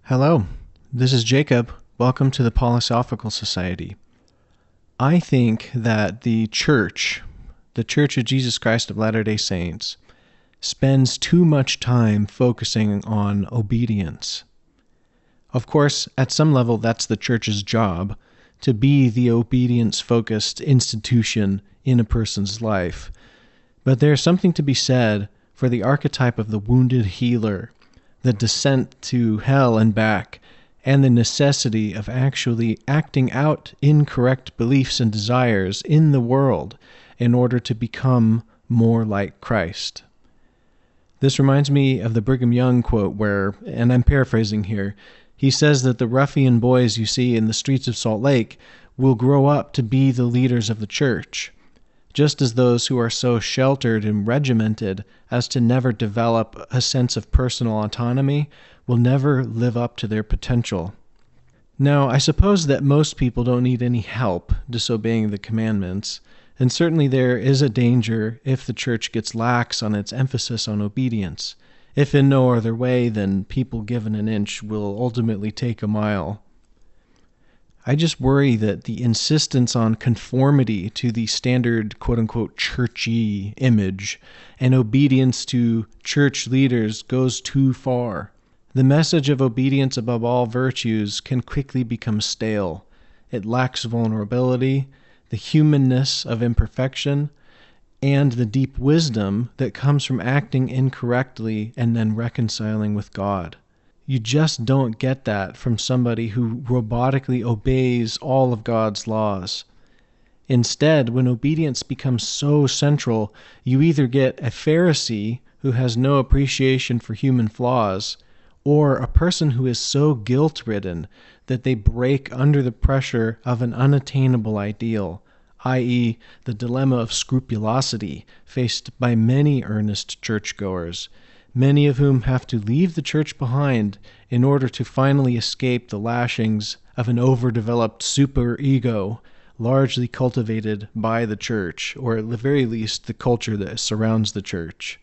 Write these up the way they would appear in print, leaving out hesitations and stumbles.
Hello, this is Jacob. Welcome to the Polysophical Society. I think that the Church of Jesus Christ of Latter-day Saints, spends too much time focusing on obedience. Of course, at some level, that's the Church's job, to be the obedience-focused institution in a person's life. But there's something to be said for the archetype of the wounded healer, the descent to hell and back, and the necessity of actually acting out incorrect beliefs and desires in the world in order to become more like Christ. This reminds me of the Brigham Young quote where, and I'm paraphrasing here, he says that the ruffian boys you see in the streets of Salt Lake will grow up to be the leaders of the church, just as those who are so sheltered and regimented as to never develop a sense of personal autonomy will never live up to their potential. Now, I suppose that most people don't need any help disobeying the commandments, and certainly there is a danger if the church gets lax on its emphasis on obedience, if in no other way than people given an inch will ultimately take a mile. I just worry that the insistence on conformity to the standard quote-unquote churchy image and obedience to church leaders goes too far. The message of obedience above all virtues can quickly become stale. It lacks vulnerability, the humanness of imperfection, and the deep wisdom that comes from acting incorrectly and then reconciling with God. You just don't get that from somebody who robotically obeys all of God's laws. Instead, when obedience becomes so central, you either get a Pharisee who has no appreciation for human flaws, or a person who is so guilt-ridden that they break under the pressure of an unattainable ideal, i.e., the dilemma of scrupulosity faced by many earnest churchgoers, many of whom have to leave the church behind in order to finally escape the lashings of an overdeveloped superego, largely cultivated by the church, or at the very least the culture that surrounds the church.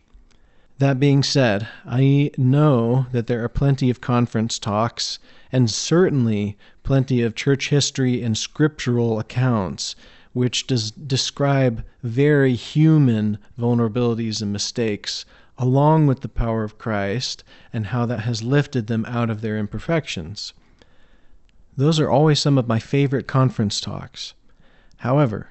That being said, I know that there are plenty of conference talks, and certainly plenty of church history and scriptural accounts which describe very human vulnerabilities and mistakes, along with the power of Christ and how that has lifted them out of their imperfections. Those are always some of my favorite conference talks. However,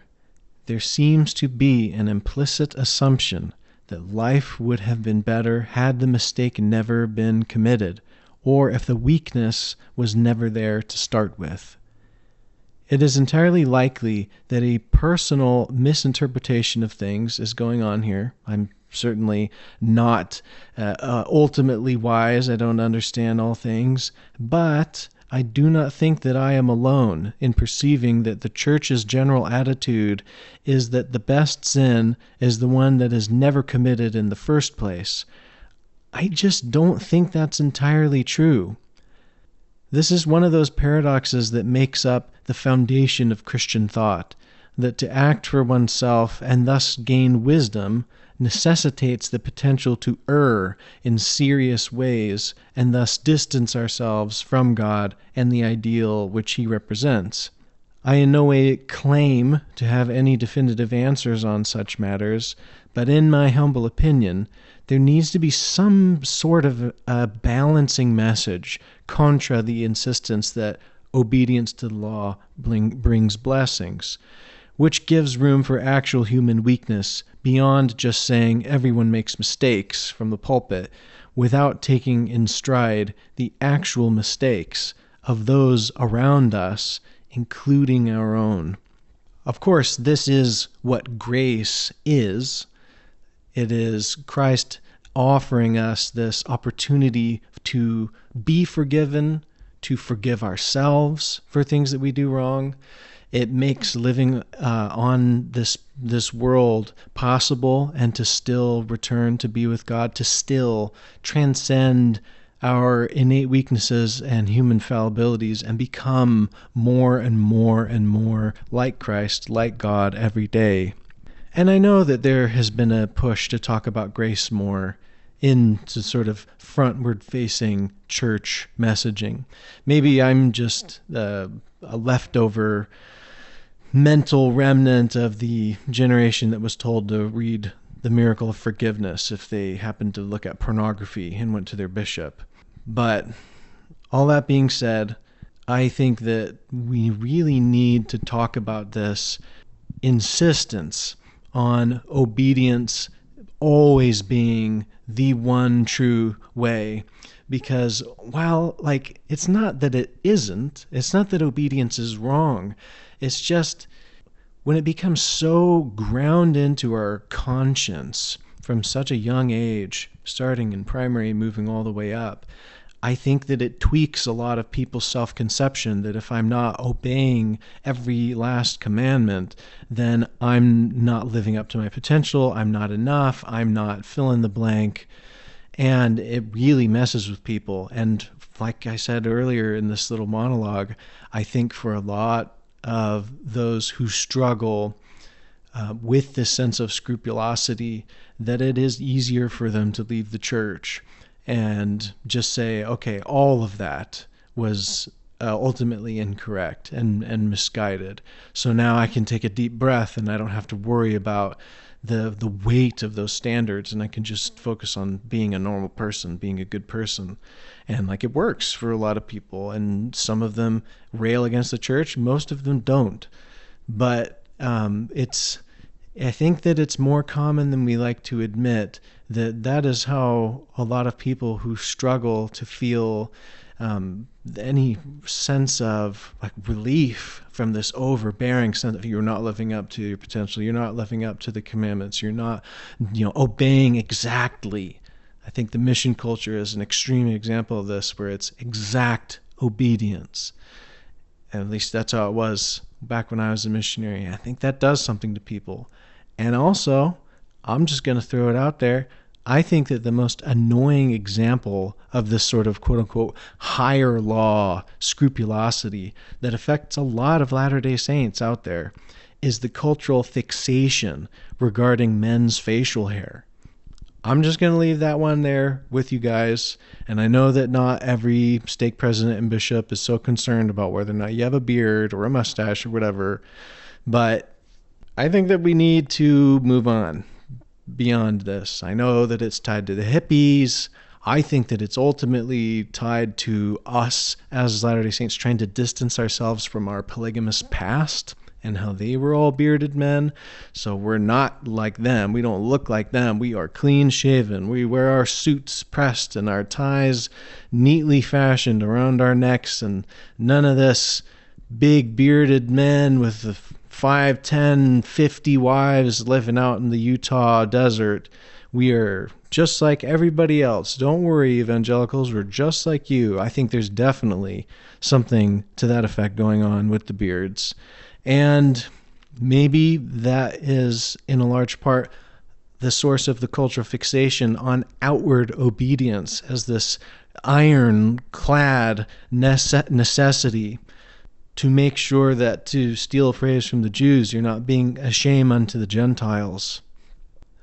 there seems to be an implicit assumption that life would have been better had the mistake never been committed, or if the weakness was never there to start with. It is entirely likely that a personal misinterpretation of things is going on here. I'm certainly not ultimately wise. I don't understand all things, but I do not think that I am alone in perceiving that the church's general attitude is that the best sin is the one that is never committed in the first place. I just don't think that's entirely true. This is one of those paradoxes that makes up the foundation of Christian thought, that to act for oneself and thus gain wisdom necessitates the potential to err in serious ways and thus distance ourselves from God and the ideal which He represents. I in no way claim to have any definitive answers on such matters, but in my humble opinion, there needs to be some sort of a balancing message contra the insistence that obedience to the law brings blessings, which gives room for actual human weakness beyond just saying everyone makes mistakes from the pulpit without taking in stride the actual mistakes of those around us, including our own. Of course, this is what grace is. It is Christ offering us this opportunity to be forgiven, to forgive ourselves for things that we do wrong. It makes living on this world possible and to still return to be with God, to still transcend our innate weaknesses and human fallibilities and become more and more and more like Christ, like God every day. And I know that there has been a push to talk about grace more into sort of frontward-facing church messaging. Maybe I'm just a leftover mental remnant of the generation that was told to read The Miracle of Forgiveness if they happened to look at pornography and went to their bishop. But all that being said, I think that we really need to talk about this insistence on obedience always being the one true way. Because while, it's not that it isn't, it's not that obedience is wrong. It's just when it becomes so ground into our conscience from such a young age, starting in primary, moving all the way up, I think that it tweaks a lot of people's self-conception that if I'm not obeying every last commandment, then I'm not living up to my potential, I'm not enough, I'm not fill in the blank. And it really messes with people. And like I said earlier in this little monologue, I think for a lot of those who struggle with this sense of scrupulosity, that it is easier for them to leave the church and just say, okay, all of that was ultimately incorrect and misguided. So now I can take a deep breath and I don't have to worry about the weight of those standards, and I can just focus on being a normal person, being a good person. And it works for a lot of people, and some of them rail against the church, most of them don't. But I think that it's more common than we like to admit that is how a lot of people who struggle to feel any sense of relief from this overbearing sense of you're not living up to your potential, you're not living up to the commandments, you're not obeying exactly. I think the mission culture is an extreme example of this, where it's exact obedience. At least that's how it was back when I was a missionary. I think that does something to people. And also, I'm just going to throw it out there, I think that the most annoying example of this sort of quote-unquote higher law scrupulosity that affects a lot of Latter-day Saints out there is the cultural fixation regarding men's facial hair. I'm just going to leave that one there with you guys. And I know that not every stake president and bishop is so concerned about whether or not you have a beard or a mustache or whatever. But I think that we need to move on beyond this. I know that it's tied to the hippies. I think that it's ultimately tied to us as Latter-day Saints trying to distance ourselves from our polygamous past and how they were all bearded men. So we're not like them. We don't look like them. We are clean shaven. We wear our suits pressed and our ties neatly fashioned around our necks, and none of this big bearded men with the 5, 10, 50 wives living out in the Utah desert. We are just like everybody else. Don't worry, evangelicals, we're just like you. I think there's definitely something to that effect going on with the beards. And maybe that is, in a large part, the source of the cultural fixation on outward obedience as this ironclad necessity to make sure that, to steal a phrase from the Jews, you're not being a shame unto the Gentiles.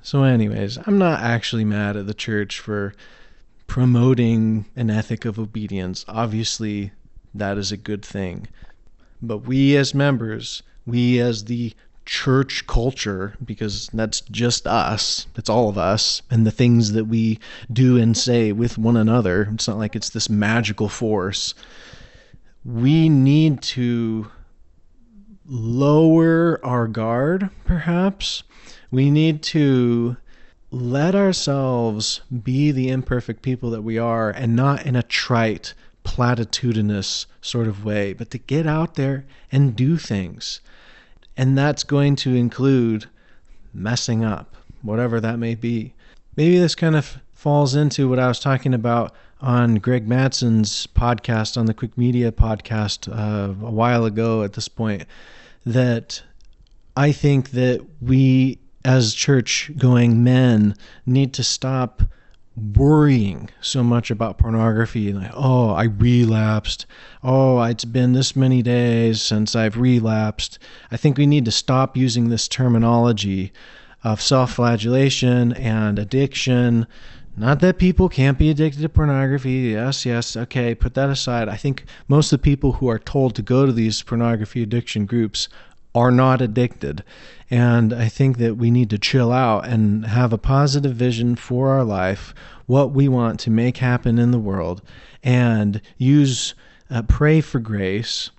So anyways, I'm not actually mad at the church for promoting an ethic of obedience. Obviously, that is a good thing. But we as members, we as the church culture, because that's just us, that's all of us, and the things that we do and say with one another, it's not like it's this magical force. We need to lower our guard, perhaps. We need to let ourselves be the imperfect people that we are, and not in a trite, platitudinous sort of way, but to get out there and do things. And that's going to include messing up, whatever that may be. Maybe this kind of falls into what I was talking about on Greg Madson's podcast, on the Quick Media podcast a while ago at this point, that I think that we as church-going men need to stop worrying so much about pornography. Like, oh, I relapsed. Oh, it's been this many days since I've relapsed. I think we need to stop using this terminology of self-flagellation and addiction, Not that people can't be addicted to pornography. Yes, okay, put that aside. I think most of the people who are told to go to these pornography addiction groups are not addicted. And I think that we need to chill out and have a positive vision for our life, what we want to make happen in the world, and pray for grace,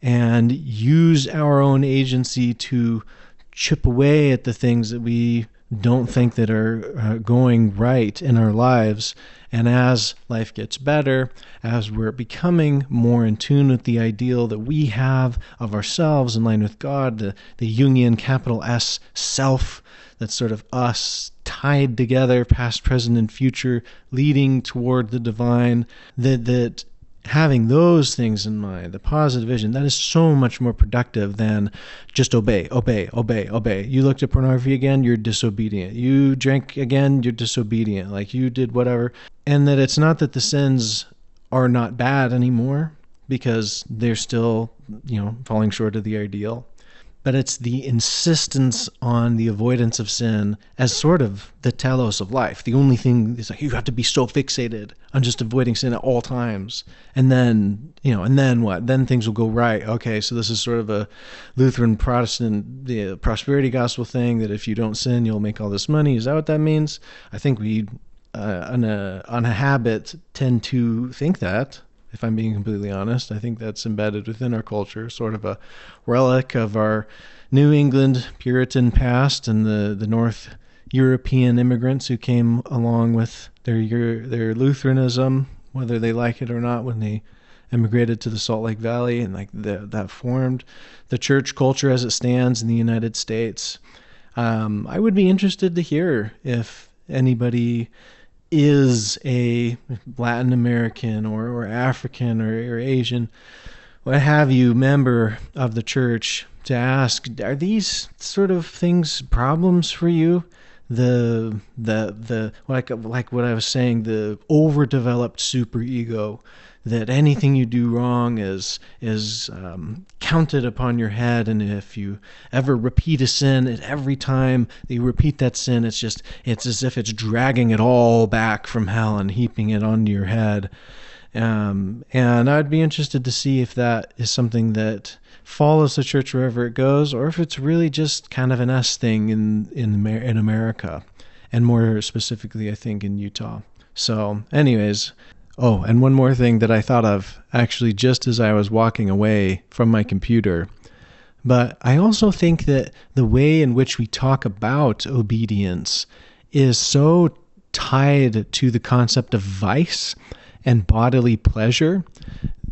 and use our own agency to chip away at the things that we don't think that are going right in our lives. And as life gets better, as we're becoming more in tune with the ideal that we have of ourselves in line with God, the Jungian capital S self, that's sort of us tied together, past, present, and future, leading toward the divine, that having those things in mind, the positive vision, that is so much more productive than just obey. You looked at pornography again, you're disobedient. You drank again, you're disobedient. Like, you did whatever. And that it's not that the sins are not bad anymore, because they're still, falling short of the ideal. But it's the insistence on the avoidance of sin as sort of the telos of life. The only thing is, like, you have to be so fixated on just avoiding sin at all times. And then, and then what? Then things will go right. Okay, so this is sort of a Lutheran Protestant, the prosperity gospel thing, that if you don't sin, you'll make all this money. Is that what that means? I think we, on a habit, tend to think that. If I'm being completely honest, I think that's embedded within our culture, sort of a relic of our New England Puritan past and the North European immigrants who came along with their Lutheranism, whether they like it or not, when they immigrated to the Salt Lake Valley, and that formed the church culture as it stands in the United States. I would be interested to hear if anybody is a Latin American or African or Asian, what have you, member of the church, to ask, are these sort of things problems for you? The like what I was saying, the overdeveloped superego, that anything you do wrong is counted upon your head, and if you ever repeat a sin, every time that you repeat that sin, it's as if it's dragging it all back from hell and heaping it onto your head. And I'd be interested to see if that is something that follows the church wherever it goes, or if it's really just kind of an us thing in America, and more specifically, I think, in Utah. So anyways, oh, and one more thing that I thought of, actually, just as I was walking away from my computer. But I also think that the way in which we talk about obedience is so tied to the concept of vice and bodily pleasure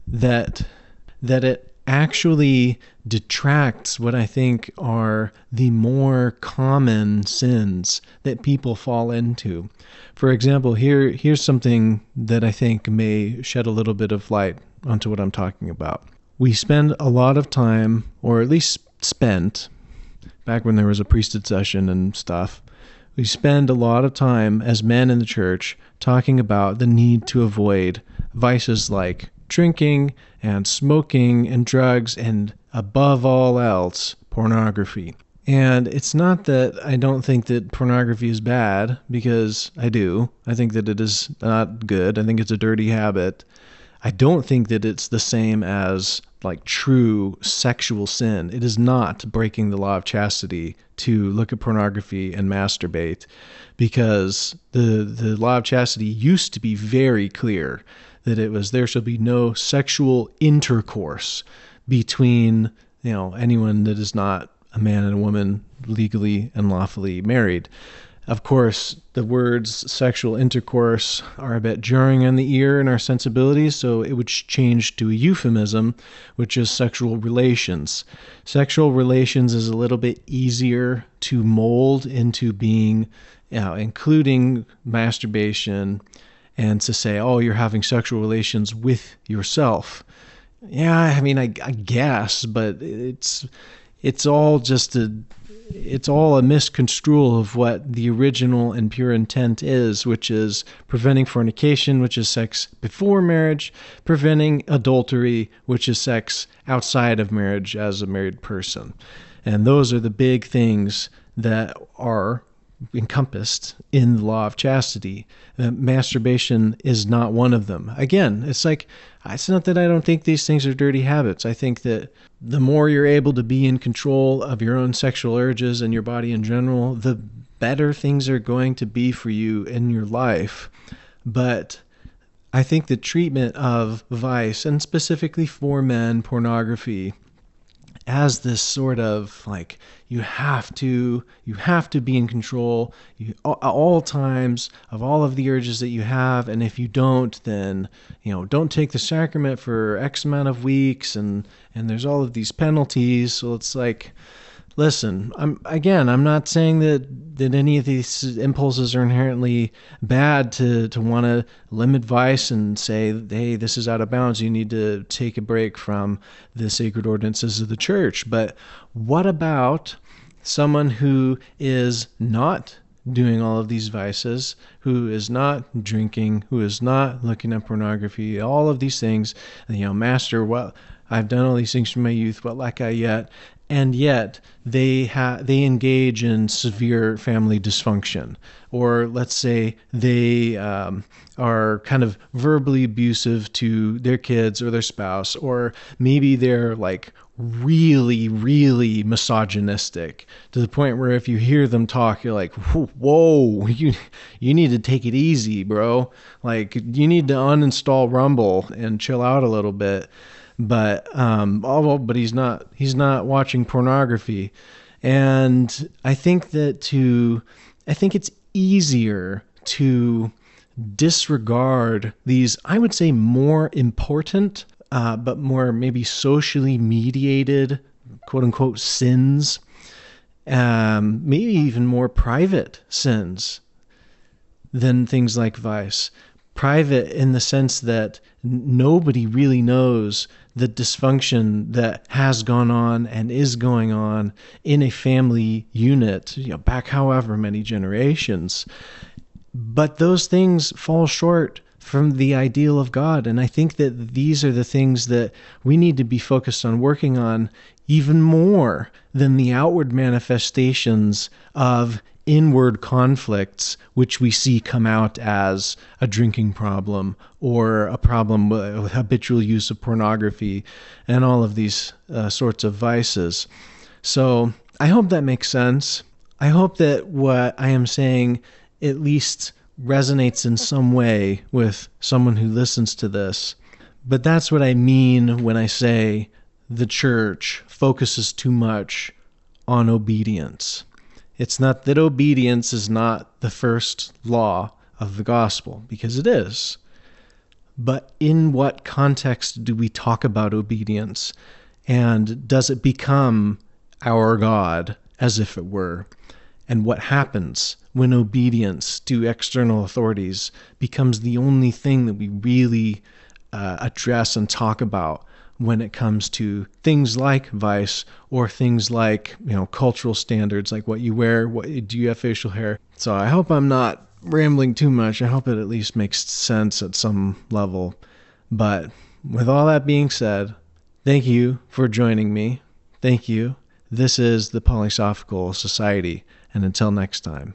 that it actually detracts what I think are the more common sins that people fall into. For example, here's something that I think may shed a little bit of light onto what I'm talking about. We spend a lot of time, or at least spent, back when there was a priesthood session and stuff, we spend a lot of time as men in the church talking about the need to avoid vices like drinking and smoking and drugs, and above all else, pornography. And it's not that I don't think that pornography is bad, because I do. I think that it is not good. I think it's a dirty habit. I don't think that it's the same as like true sexual sin. It is not breaking the law of chastity to look at pornography and masturbate, because the law of chastity used to be very clear that it was, there shall be no sexual intercourse between, anyone that is not a man and a woman legally and lawfully married. Of course, the words sexual intercourse are a bit jarring in the ear and our sensibilities, so it would change to a euphemism, which is sexual relations. Sexual relations is a little bit easier to mold into being, including masturbation, and to say, oh, you're having sexual relations with yourself. Yeah, I mean, I guess, but it's all it's all a misconstrual of what the original and pure intent is, which is preventing fornication, which is sex before marriage, preventing adultery, which is sex outside of marriage as a married person. And those are the big things that are encompassed in the law of chastity. Masturbation is not one of them. Again, it's not that I don't think these things are dirty habits. I think that the more you're able to be in control of your own sexual urges and your body in general, the better things are going to be for you in your life. But I think the treatment of vice, and specifically for men, pornography, as this sort of you have to be in control all times of all of the urges that you have, and if you don't, then don't take the sacrament for X amount of weeks, and there's all of these penalties. So it's listen, I'm not saying that any of these impulses are inherently bad to want to limit vice and say, hey, this is out of bounds. You need to take a break from the sacred ordinances of the church. But what about someone who is not doing all of these vices, who is not drinking, who is not looking at pornography, all of these things, Master, what I've done all these things from my youth, what lack I yet? And yet they engage in severe family dysfunction, or let's say they are kind of verbally abusive to their kids or their spouse, or maybe they're really, really misogynistic to the point where if you hear them talk, you're like, whoa, you need to take it easy, bro. You need to uninstall Rumble and chill out a little bit. But he's not watching pornography. And I think it's easier to disregard these, I would say, more important, but more maybe socially mediated, quote unquote, sins, maybe even more private sins than things like vice. Private in the sense that nobody really knows the dysfunction that has gone on and is going on in a family unit, back however many generations. But those things fall short from the ideal of God. And I think that these are the things that we need to be focused on working on even more than the outward manifestations of inward conflicts, which we see come out as a drinking problem or a problem with habitual use of pornography and all of these sorts of vices. So I hope that makes sense. I hope that what I am saying at least resonates in some way with someone who listens to this. But that's what I mean when I say the church focuses too much on obedience. It's not that obedience is not the first law of the gospel, because it is. But in what context do we talk about obedience? And does it become our God, as if it were? And what happens when obedience to external authorities becomes the only thing that we really address and talk about when it comes to things like vice or things like, cultural standards, like what you wear, do you have facial hair? So I hope I'm not rambling too much. I hope it at least makes sense at some level. But with all that being said, thank you for joining me. Thank you. This is the Polysophical Society, and until next time.